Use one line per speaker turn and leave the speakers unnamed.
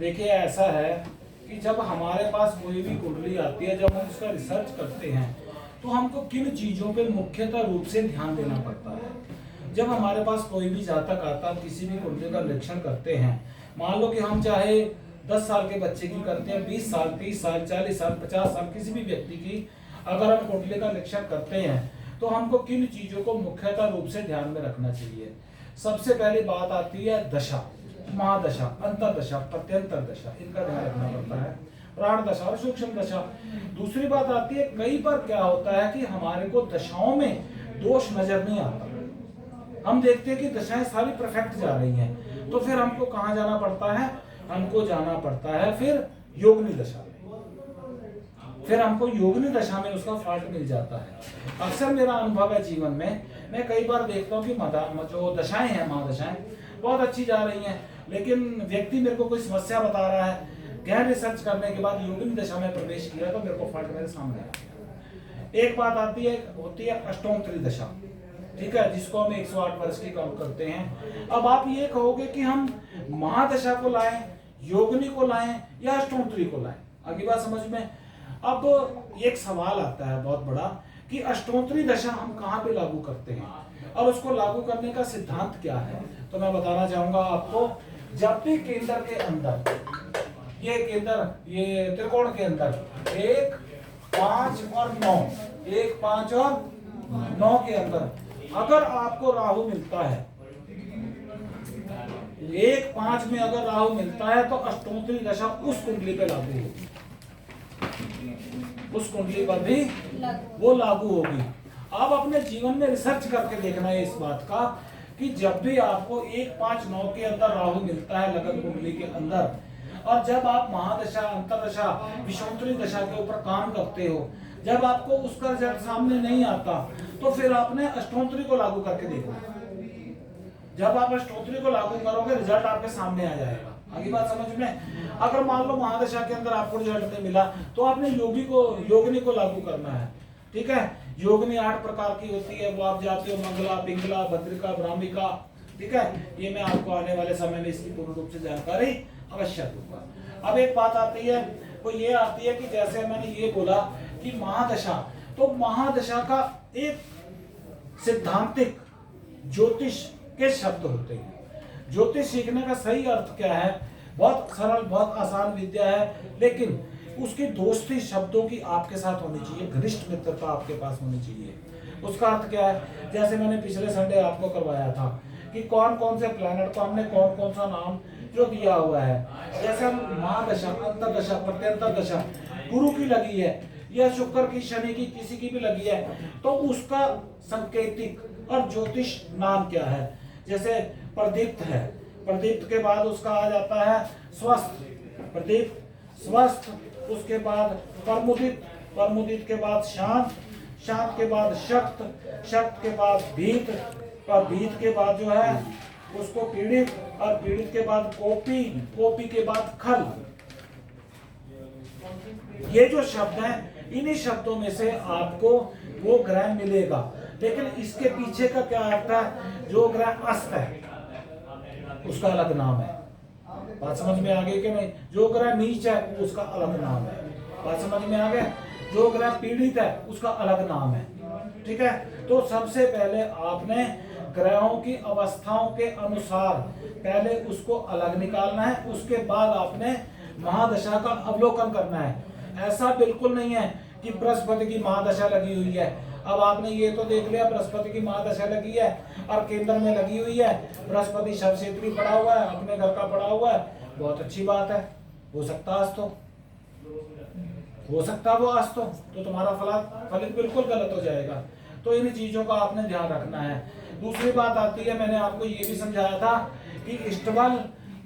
देखिए ऐसा है कि जब हमारे पास कोई भी कुंडली आती है, जब हम उसका रिसर्च करते हैं तो हमको किन चीज़ों पे मुख्यतः रूप से ध्यान देना पड़ता है। जब हमारे पास कोई भी जातक आता, हम किसी भी कुंडली का निरीक्षण करते हैं, मान लो कि हम चाहे 10 साल के बच्चे की करते हैं, 20 साल, 30 साल, 40 साल, 50 साल, किसी भी व्यक्ति की अगर हम कुंडली का निरीक्षण करते हैं तो हमको किन चीज़ों को मुख्यतः रूप से ध्यान में रखना चाहिए। सबसे पहली बात आती है दशा, महादशा, अंतरदशा, प्रत्यंतर दशा, इनका ध्यान रखना पड़ता है, प्राण दशा और सूक्ष्म दशा। दूसरी बात आती है, कई बार क्या होता है कि हमारे को दशाओं में दोष नजर नहीं आता। हम देखते हैं कि दशाएं सारी परफेक्ट जा रही हैं, तो फिर हमको कहाँ जाना पड़ता है, हमको जाना पड़ता है फिर योगिनी दशा में। फिर हमको योगिनी दशा में उसका फॉल्ट मिल जाता है। अक्सर मेरा अनुभव है जीवन में, मैं कई बार देखता हूँ कि जो दशाएं हैं, महादशाएं बहुत अच्छी जा रही हैं, लेकिन व्यक्ति मेरे को कोई समस्या बता रहा है, गहन रिसर्च करने के बाद योगिनी दशा में प्रवेश किया तो मेरे को फॉल्ट मेरे सामने आ गया। एक बात होती है अष्टोत्तरी दशा, ठीक है, जिसको हम 108 वर्ष की काउंट करते हैं। अब आप ये कहोगे कि हम महादशा को लाएं, योगिनी को लाएं या अष्टोत्तरी को लाएं, अगली बात समझ में। अब एक सवाल आता है बहुत बड़ा कि अष्टोत्तरी दशा हम कहाँ पे लागू करते हैं और उसको लागू करने का सिद्धांत क्या है। तो मैं बताना चाहूंगा आपको, जब भी केंद्र के अंदर, ये केंद्र, ये त्रिकोण के अंदर 1, 5 और 9, 1, 5 और 9 के अंदर अगर आपको राहु मिलता है, 1, 5 में अगर राहु मिलता है तो अष्टोत्तरी दशा उस कुंडली पे लागू होगी, उस कुंडली पर भी वो लागू होगी। आप अपने जीवन में रिसर्च करके देखना है इस बात का कि जब भी आपको 1, 5, 9 के अंदर राहु मिलता है लगन कुंडली के अंदर, और जब आप महादशा, अंतरदशा, विषमोत्तरी दशा के ऊपर काम करते हो, जब आपको उसका रिजल्ट सामने नहीं आता तो फिर आपने अष्टोत्तरी को लागू करके देखना। जब आप अष्टोत्तरी को लागू करोगे रिजल्ट आपके सामने आ जाएगा। अगली बात समझ में। अगर मान लो महादशा के अंदर आपको रिजल्ट नहीं मिला तो आपने योगिनी को लागू करना है, ठीक है। योगिनी 8 प्रकार की होती है, वो आप जाते हो मंगला, पिंगला, भद्रिका, ब्राह्मिका, ठीक है। ये मैं आपको आने वाले समय में इसकी पूर्ण रूप से जानकारी अवश्य दूंगा। अब एक बात आती है, वो ये आती है कि जैसे मैंने ये बोला कि महादशा, तो महादशा का एक सिद्धांतिक ज्योतिष के शब्द होते हैं। ज्योतिष सीखने का सही अर्थ क्या है, बहुत सरल, बहुत आसान विद्या है, लेकिन उसकी दोस्ती शब्दों की आपके साथ होनी चाहिए, घनिष्ठ मित्रता आपके पास होनी चाहिए। उसका अर्थ क्या है, जैसे मैंने पिछले संडे आपको करवाया था कि कौन कौन से प्लैनेट को हमने कौन कौन सा नाम जो दिया हुआ है। जैसे हम महादशा, अंतरदशा, प्रत्यंतर दशा गुरु की लगी है या शुक्र की, शनि की, किसी की भी लगी है, तो उसका सांकेतिक और ज्योतिष नाम क्या है। जैसे प्रदीप्त है, प्रदीप्त के बाद उसका आ जाता है स्वस्थ, प्रदीप्त, स्वस्थ, उसके बाद प्रमुदित, प्रमुदित के बाद शांत, शांत के बाद शक्त, शक्त के बाद भीत, और भीत के बाद जो है उसको पीड़ित, और पीड़ित के बाद कोपी, कोपी के बाद खल। ये जो शब्द हैं, इन्हीं शब्दों में से आपको वो ग्रह मिलेगा, लेकिन इसके पीछे का क्या अर्थ है। जो ग्रह अस्त है उसका अलग नाम है, बात समझ में आ गई कि नहीं। जो ग्रह नीच है उसका अलग नाम है, बात समझ में आ गया। जो ग्रह पीड़ित है उसका अलग नाम है, ठीक है। तो सबसे पहले आपने ग्रहों की अवस्थाओं के अनुसार पहले उसको अलग निकालना है, उसके बाद आपने महादशा का अवलोकन करना है। ऐसा बिल्कुल नहीं है कि बृहस्पति की महादशा लगी हुई है, अब आपने ये तो देख लिया बृहस्पति की महादशा लगी है और केंद्र में लगी हुई है, बृहस्पति शव क्षेत्री पड़ा हुआ है, अपने घर का पड़ा हुआ है, बहुत अच्छी बात है, हो सकता आज तो, हो सकता वो आज तो तुम्हारा फलित बिल्कुल गलत हो जाएगा। तो इन चीजों का आपने ध्यान रखना है। दूसरी बात आती है, मैंने आपको ये भी समझाया था कि इष्टबल